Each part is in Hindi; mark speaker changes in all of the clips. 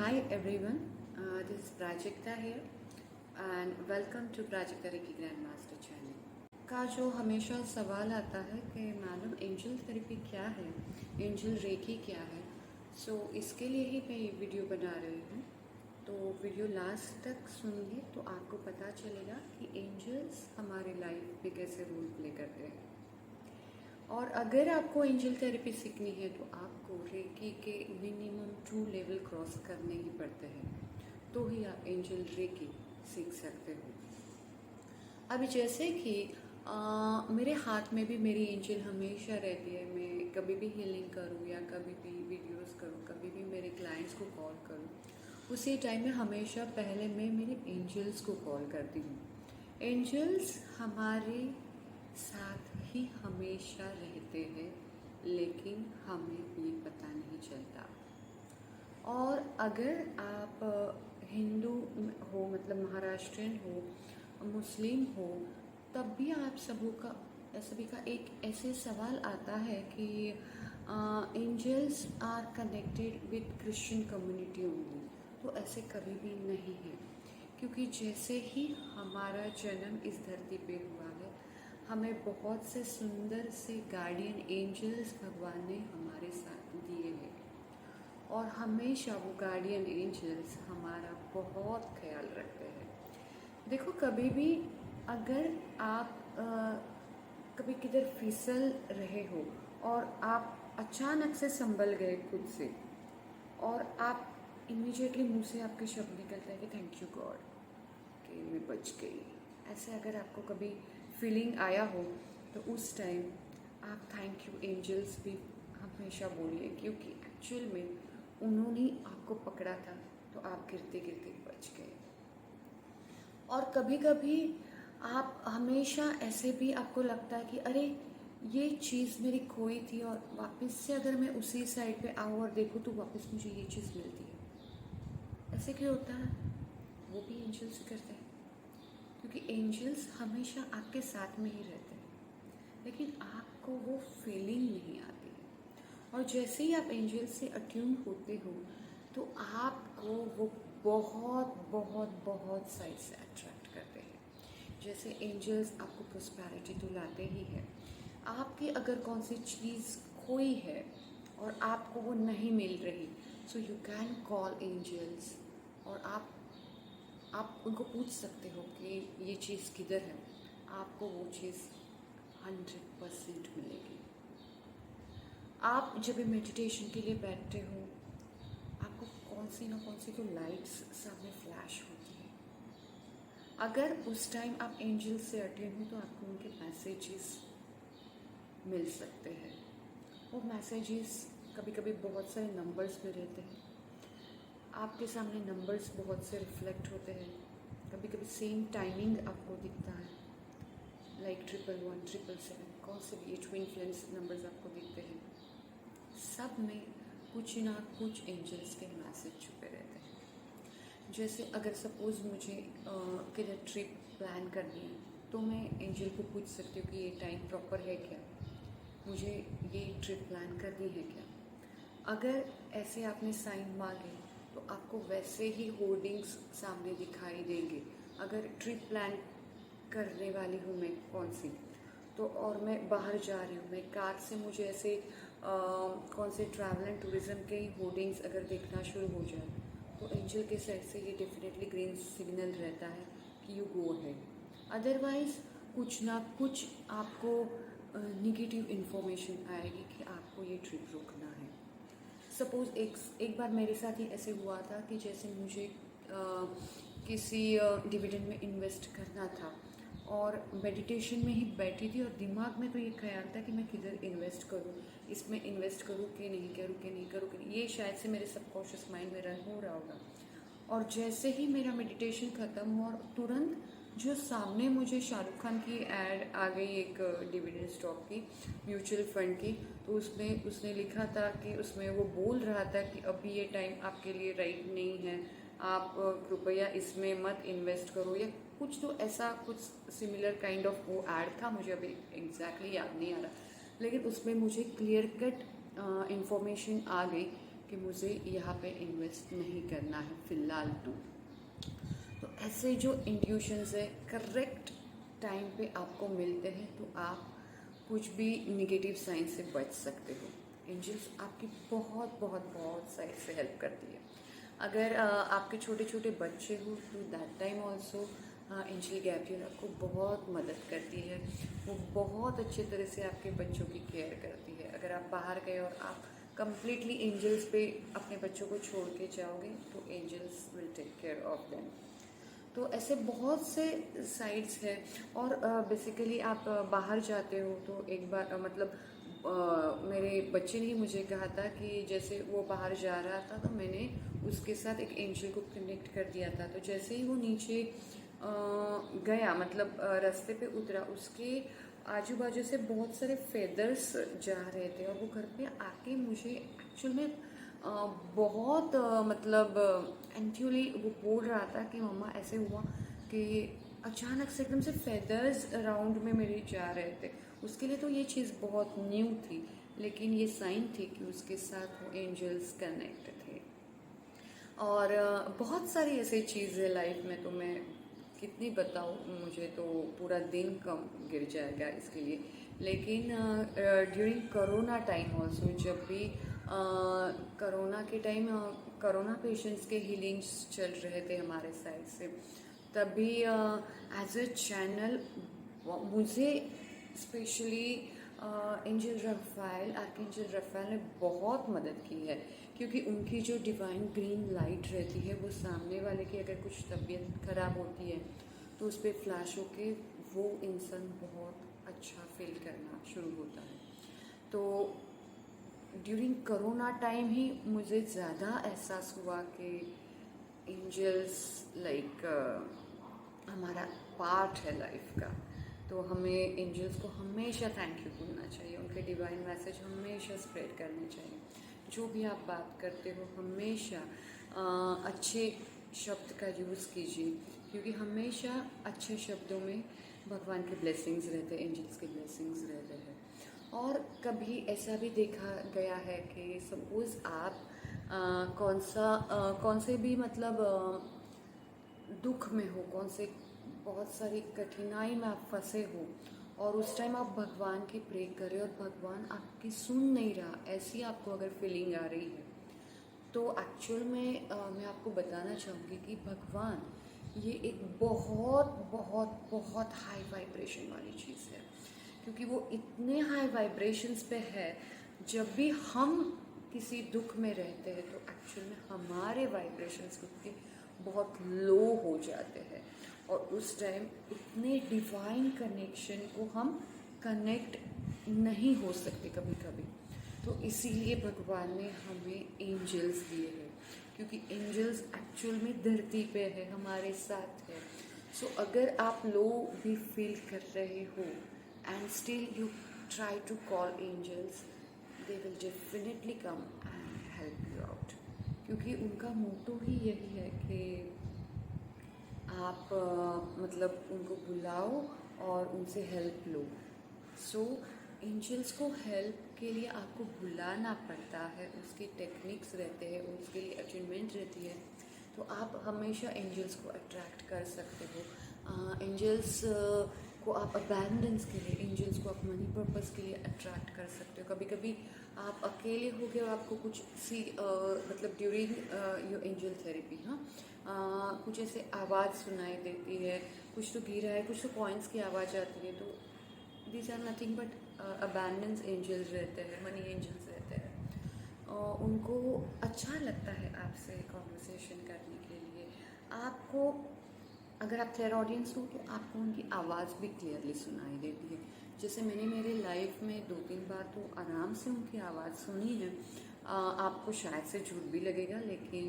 Speaker 1: Hi everyone, this is Prajakta here and welcome to Prajakta Reiki Grandmaster channel. का जो हमेशा सवाल आता है कि मैडम एंजल थेरेपी क्या है, एंजल रेकी क्या है। इसके लिए ही मैं ये वीडियो बना रही हूँ। तो वीडियो लास्ट तक सुनिए तो आपको पता चलेगा कि एंजल्स हमारे लाइफ में कैसे रोल प्ले करते हैं। और अगर आपको एंजल थेरेपी सीखनी है तो आपको रेकी के मिनिमम 2 लेवल क्रॉस करने ही पड़ते हैं, तो ही आप एंजल रेकी सीख सकते हो। अभी जैसे कि मेरे हाथ में भी मेरी एंजल हमेशा रहती है। मैं कभी भी हीलिंग करूँ या कभी भी वीडियोस करूँ, कभी भी मेरे क्लाइंट्स को कॉल करूँ, उसी टाइम में हमेशा पहले मैं मेरे एंजल्स को कॉल करती हूँ। एंजल्स हमारे साथ ही हमेशा रहते हैं, लेकिन हमें ये पता नहीं चलता। और अगर आप हिंदू हो, मतलब महाराष्ट्रियन हो, मुस्लिम हो, तब भी आप सभी का एक ऐसे सवाल आता है कि angels are connected with Christian community only. तो ऐसे कभी भी नहीं है, क्योंकि जैसे ही हमारा जन्म इस धरती पे हुआ है, हमें बहुत से सुंदर से गार्डियन एंजल्स भगवान ने हमारे साथ दिए हैं। और हमेशा वो गार्डियन एंजल्स हमारा बहुत ख्याल रखते हैं। देखो, कभी भी अगर आप कभी किधर फिसल रहे हो और आप अचानक से संभल गए खुद से, और आप इमीडिएटली मुंह से आपके शब्द निकलते हैं कि थैंक यू गॉड कि मैं बच गई, ऐसे अगर आपको कभी फीलिंग आया हो तो उस टाइम आप थैंक यू एंजल्स भी हमेशा बोलिए, क्योंकि एक्चुअल में उन्होंने आपको पकड़ा था तो आप गिरते गिरते बच गए। और कभी कभी आप हमेशा ऐसे भी आपको लगता है कि अरे ये चीज़ मेरी खोई थी, और वापस से अगर मैं उसी साइड पे आऊँ और देखूँ तो वापस मुझे ये चीज़ मिलती है। ऐसे क्यों होता है? वो भी एंजल्स करते हैं, क्योंकि एंजल्स हमेशा आपके साथ में ही रहते हैं, लेकिन आपको वो फीलिंग नहीं आती है। और जैसे ही आप एंजल से अट्यून होते हो तो आपको वो बहुत बहुत बहुत साइड से अट्रैक्ट करते हैं। जैसे एंजल्स आपको प्रॉस्पेरिटी तो लाते ही है। आपकी अगर कौन सी चीज़ खोई है और आपको वो नहीं मिल रही, so you can call angels, और आप उनको पूछ सकते हो कि ये चीज़ किधर है। आपको वो चीज़ 100% मिलेगी। आप जब भी मेडिटेशन के लिए बैठते हो, आपको कौन सी तो लाइट्स सामने फ्लैश होती है। अगर उस टाइम आप एंजल से अटेंड हो तो आपको उनके मैसेजेस मिल सकते हैं। वो मैसेजेस कभी कभी बहुत सारे नंबर्स में रहते हैं। आपके सामने नंबर्स बहुत से रिफ्लेक्ट होते हैं। कभी कभी सेम टाइमिंग आपको दिखता है, लाइक 111, 777, कौन से भी ट्विन फ्लेम्स नंबर्स आपको दिखते हैं। सब में कुछ ना कुछ एंजल्स के मैसेज छुपे रहते हैं। जैसे अगर सपोज़ मुझे किधर ट्रिप प्लान करनी है, तो मैं एंजल को पूछ सकती हूँ कि ये टाइम प्रॉपर है क्या, मुझे ये ट्रिप प्लान करनी है क्या। अगर ऐसे आपने साइन मांगे तो आपको वैसे ही होर्डिंग्स सामने दिखाई देंगे। अगर ट्रिप प्लान करने वाली हूँ मैं कौन सी, तो और मैं बाहर जा रही हूँ, मैं कार से, मुझे ऐसे कौन से ट्रैवल एंड टूरिज़्म के ही होर्डिंग्स अगर देखना शुरू हो जाए, तो एंजल के साइड से ये डेफिनेटली ग्रीन सिग्नल रहता है कि यू गो है। अदरवाइज़ कुछ ना कुछ आपको निगेटिव इन्फॉर्मेशन आएगी कि आपको ये ट्रिप रोकना है। सपोज़ एक बार मेरे साथ ही ऐसे हुआ था कि जैसे मुझे किसी डिविडेंड में इन्वेस्ट करना था, और मेडिटेशन में ही बैठी थी, और दिमाग में तो ये ख्याल था कि मैं किधर इन्वेस्ट करूँ, इसमें इन्वेस्ट करूँ कि नहीं करूँ, कि नहीं करूँ, कि नहीं। ये शायद से मेरे सबकॉन्शियस माइंड में रन हो रहा होगा। और जैसे ही मेरा मेडिटेशन ख़त्म हुआ, और तुरंत जो सामने मुझे शाहरुख खान की ऐड आ गई, एक डिविडेंड स्टॉक की, म्यूचुअल फंड की, तो उसमें उसने लिखा था कि उसमें वो बोल रहा था कि अभी ये टाइम आपके लिए राइट नहीं है, आप कृपया इसमें मत इन्वेस्ट करो, या कुछ तो ऐसा कुछ सिमिलर काइंड ऑफ वो ऐड था। मुझे अभी एग्जैक्टली याद नहीं आ रहा, लेकिन उसमें मुझे क्लियर कट इन्फॉर्मेशन आ गई कि मुझे यहाँ पे इन्वेस्ट नहीं करना है फ़िलहाल तो ऐसे जो इंट्यूशंस है करेक्ट टाइम पे आपको मिलते हैं तो आप कुछ भी निगेटिव साइन से बच सकते हो। एंजल्स आपकी बहुत बहुत बहुत साइड से हेल्प करती है। अगर आपके छोटे छोटे बच्चे हो तो that time also angel Gabriel आपको बहुत मदद करती है। वो बहुत अच्छे तरह से आपके बच्चों की केयर करती है। अगर आप बाहर गए और आप कंप्लीटली एंजल्स पे अपने बच्चों को छोड़ के जाओगे तो angels will take care of them. तो ऐसे बहुत से साइट्स है। और बेसिकली आप बाहर जाते हो तो एक बार मेरे बच्चे ने ही मुझे कहा था कि जैसे वो बाहर जा रहा था तो मैंने उसके साथ एक एंजल को कनेक्ट कर दिया था। तो जैसे ही वो नीचे गया रास्ते पे उतरा, उसके आजू बाजू से बहुत सारे फेदर्स जा रहे थे और वो घर पे आके मुझे एक्चुअल में बहुत एंथुअली वो बोल रहा था कि मम्मा ऐसे हुआ कि अचानक से एकदम से फेदर्स अराउंड में मेरे जा रहे थे। उसके लिए तो ये चीज़ बहुत न्यू थी, लेकिन ये साइन थी कि उसके साथ वो एंजल्स कनेक्ट थे। और बहुत सारी ऐसी चीज़ें लाइफ में तो मैं कितनी बताऊँ, मुझे तो पूरा दिन कम गिर जाएगा इसके लिए। लेकिन ड्यूरिंग कोरोना टाइम ऑल्सो, जब भी कोरोना के टाइम कोरोना पेशेंट्स के हीलिंग्स चल रहे थे हमारे साइड से, तभी एज अ चैनल मुझे specially angel Rafale, archangel Rafale ने बहुत मदद की है। क्योंकि उनकी जो डिवाइन ग्रीन लाइट रहती है वो सामने वाले की अगर कुछ तबीयत खराब होती है तो उस पर फ्लैश होके वो इंसान बहुत अच्छा फील करना शुरू होता है। तो ड्यूरिंग कोरोना टाइम ही मुझे ज़्यादा एहसास हुआ कि एंजल्स हमारा पार्ट है लाइफ का। तो हमें एंजल्स को हमेशा थैंक यू बोलना चाहिए, उनके डिवाइन मैसेज हमेशा स्प्रेड करने चाहिए। जो भी आप बात करते हो हमेशा अच्छे शब्द का यूज़ कीजिए, क्योंकि हमेशा अच्छे शब्दों में भगवान के ब्लेसिंग्स रहते हैं, एंजल्स के ब्लेसिंग्स रहते हैं। और कभी ऐसा भी देखा गया है कि सपोज़ आप कौन से भी दुख में हो, कौन से बहुत सारी कठिनाई में आप फंसे हो और उस टाइम आप भगवान की प्रे करें और भगवान आपकी सुन नहीं रहा, ऐसी आपको अगर फीलिंग आ रही है तो एक्चुअल में मैं आपको बताना चाहूँगी कि भगवान ये एक बहुत बहुत बहुत हाई वाइब्रेशन वाली चीज़ है। क्योंकि वो इतने हाई वाइब्रेशंस पे है, जब भी हम किसी दुख में रहते हैं तो एक्चुअल में हमारे वाइब्रेशंस के बहुत लो हो जाते हैं और उस टाइम इतने डिवाइन कनेक्शन को हम कनेक्ट नहीं हो सकते कभी कभी। तो इसीलिए भगवान ने हमें एंजल्स दिए हैं, क्योंकि एंजल्स एक्चुअल में धरती पे है, हमारे साथ है। सो अगर आप लो भी फील कर रहे हो and still you try to call angels, they will definitely come and help you out. क्योंकि उनका मोटो ही यही है कि आप उनको बुलाओ और उनसे हेल्प लो। सो एंजल्स को हेल्प के लिए आपको बुलाना पड़ता है, उसके टेक्निक्स रहते हैं, उसके लिए अटेनमेंट रहती है। तो आप हमेशा एंजल्स को अट्रैक्ट कर सकते हो। एंजल्स को आप अबैंडेंस के लिए, एंजल्स को आप मनी पर्पस के लिए अट्रैक्ट कर सकते हो। कभी कभी आप अकेले हो गए और आपको कुछ ड्यूरिंग योर एंजल थेरेपी कुछ ऐसे आवाज़ सुनाई देती है, कुछ तो गिरा है, कुछ तो कॉइन्स की आवाज़ आती है, तो these are nothing but abundance angels रहते हैं, मनी एंजल्स रहते हैं। उनको अच्छा लगता है आपसे कॉन्वर्सेशन करने के लिए। आपको अगर आप थेर ऑडियंस हो तो आपको उनकी आवाज़ भी क्लियरली सुनाई देती है। जैसे मैंने मेरे लाइफ में 2-3 बार तो आराम से उनकी आवाज़ सुनी है। आपको शायद से झूठ भी लगेगा, लेकिन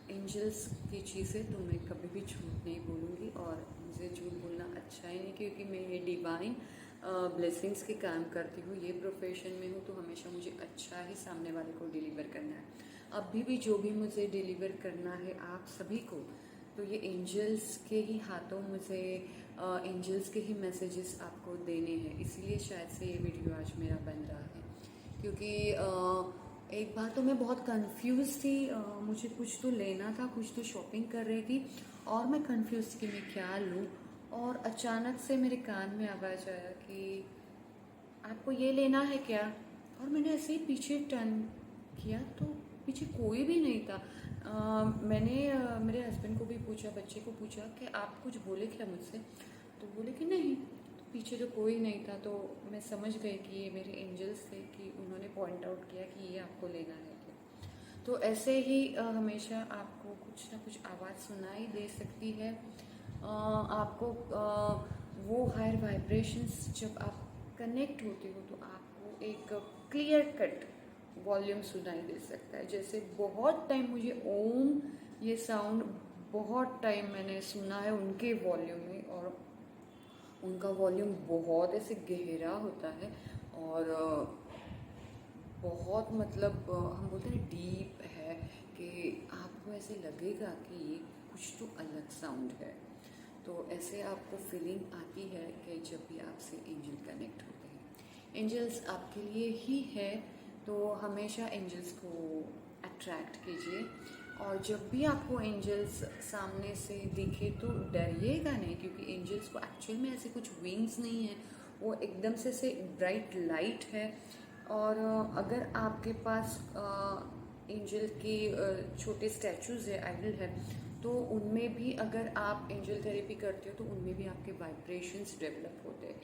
Speaker 1: एंजल्स की चीज़ें तो मैं कभी भी झूठ नहीं बोलूँगी और मुझे झूठ बोलना अच्छा ही नहीं, क्योंकि मैं ये डिवाइन ब्लेसिंग्स के काम करती हूँ, ये प्रोफेशन में हूँ, तो हमेशा मुझे अच्छा ही सामने वाले को डिलीवर करना है। अभी भी जो भी मुझे डिलीवर करना है आप सभी को, तो ये एंजल्स के ही हाथों मुझे एंजल्स के ही मैसेजेस आपको देने हैं। इसीलिए शायद से ये वीडियो आज मेरा बन रहा है, क्योंकि एक बार तो मैं बहुत कंफ्यूज थी, मुझे कुछ तो लेना था, कुछ तो शॉपिंग कर रही थी और मैं कंफ्यूज कि मैं क्या लूँ। और अचानक से मेरे कान में आवाज़ आया कि आपको ये लेना है क्या। और मैंने ऐसे ही पीछे टर्न किया तो पीछे कोई भी नहीं था। मैंने मेरे हस्बैंड को भी पूछा, बच्चे को पूछा कि आप कुछ बोले क्या मुझसे, तो बोले कि नहीं। तो पीछे तो कोई नहीं था, तो मैं समझ गई कि ये मेरे एंजल्स थे कि उन्होंने पॉइंट आउट किया कि ये आपको लेना है क्या। तो ऐसे ही हमेशा आपको कुछ ना कुछ आवाज़ सुनाई दे सकती है। आपको वो हायर वाइब्रेशंस जब आप कनेक्ट होते हो तो आपको एक क्लियर कट वॉल्यूम सुनाई दे सकता है। जैसे बहुत टाइम मुझे ओम ये साउंड बहुत टाइम मैंने सुना है उनके वॉल्यूम में, और उनका वॉल्यूम बहुत ऐसे गहरा होता है और बहुत मतलब हम बोलते हैं डीप है कि आपको ऐसे लगेगा कि ये कुछ तो अलग साउंड है। तो ऐसे आपको फीलिंग आती है कि जब भी आपसे एंजल कनेक्ट होते हैं। एंजल्स आपके लिए ही है, तो हमेशा एंजल्स को अट्रैक्ट कीजिए। और जब भी आपको एंजल्स सामने से दिखे तो डरिएगा नहीं, क्योंकि एंजल्स को एक्चुअल में ऐसे कुछ विंग्स नहीं है, वो एकदम से ब्राइट लाइट है। और अगर आपके पास एंजल के छोटे स्टैचूज़ है, आइडल है, तो उनमें भी अगर आप एंजल थेरेपी करते हो तो उनमें भी आपके वाइब्रेशंस डेवलप होते हैं।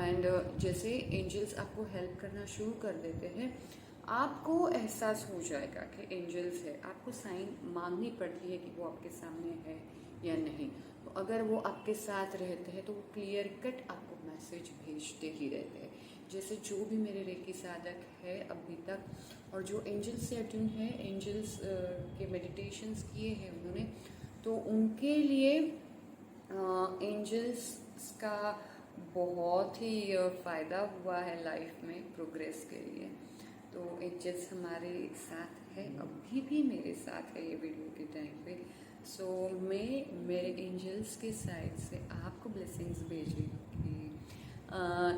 Speaker 1: एंड जैसे एंजल्स आपको हेल्प करना शुरू कर देते हैं, आपको एहसास हो जाएगा कि एंजल्स है। आपको साइन मांगनी पड़ती है कि वो आपके सामने है या नहीं। तो अगर वो आपके साथ रहते हैं तो वो क्लियर कट आपको मैसेज भेजते ही रहते हैं। जैसे जो भी मेरे रेकी साधक है अभी तक, और जो एंजल्स से अट्यून है, एंजल्स के मेडिटेशंस किए हैं उन्होंने, तो उनके लिए एंजल्स का बहुत ही फ़ायदा हुआ है लाइफ में प्रोग्रेस के लिए। तो एंजल्स हमारे साथ है, अभी भी मेरे साथ है ये वीडियो के टाइम पे। सो मैं मेरे एंजल्स के साइड से आपको ब्लेसिंग्स भेज रही हूँ कि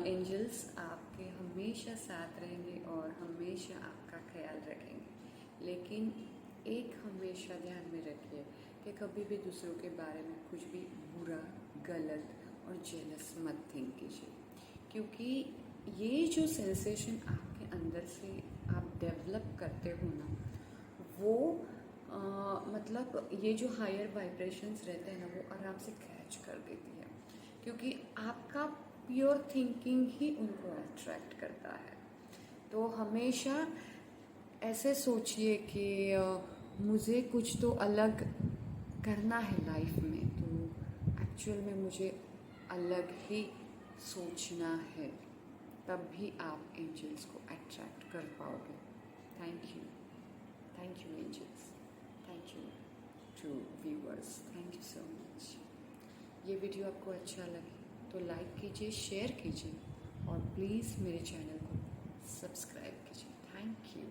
Speaker 1: एंजल्स आपके हमेशा साथ रहेंगे और हमेशा आपका ख्याल रखेंगे। लेकिन एक हमेशा ध्यान में रखिए कि कभी भी दूसरों के बारे में कुछ भी बुरा, गलत और जेलस मत थिंक कीजिए, क्योंकि ये जो सेंसेशन आपके अंदर से आप डेवलप करते हो ना, वो मतलब ये जो हायर वाइब्रेशंस रहते हैं ना, वो आराम से कैच कर देती है, क्योंकि आपका प्योर थिंकिंग ही उनको अट्रैक्ट करता है। तो हमेशा ऐसे सोचिए कि मुझे कुछ तो अलग करना है लाइफ में, तो एक्चुअल में मुझे अलग ही सोचना है, तब भी आप एंजल्स को अट्रैक्ट कर पाओगे। Thank you angels, thank you to viewers, thank you so much. ये वीडियो आपको अच्छा लगे तो लाइक कीजिए, शेयर कीजिए और प्लीज़ मेरे चैनल को सब्सक्राइब कीजिए। Thank you.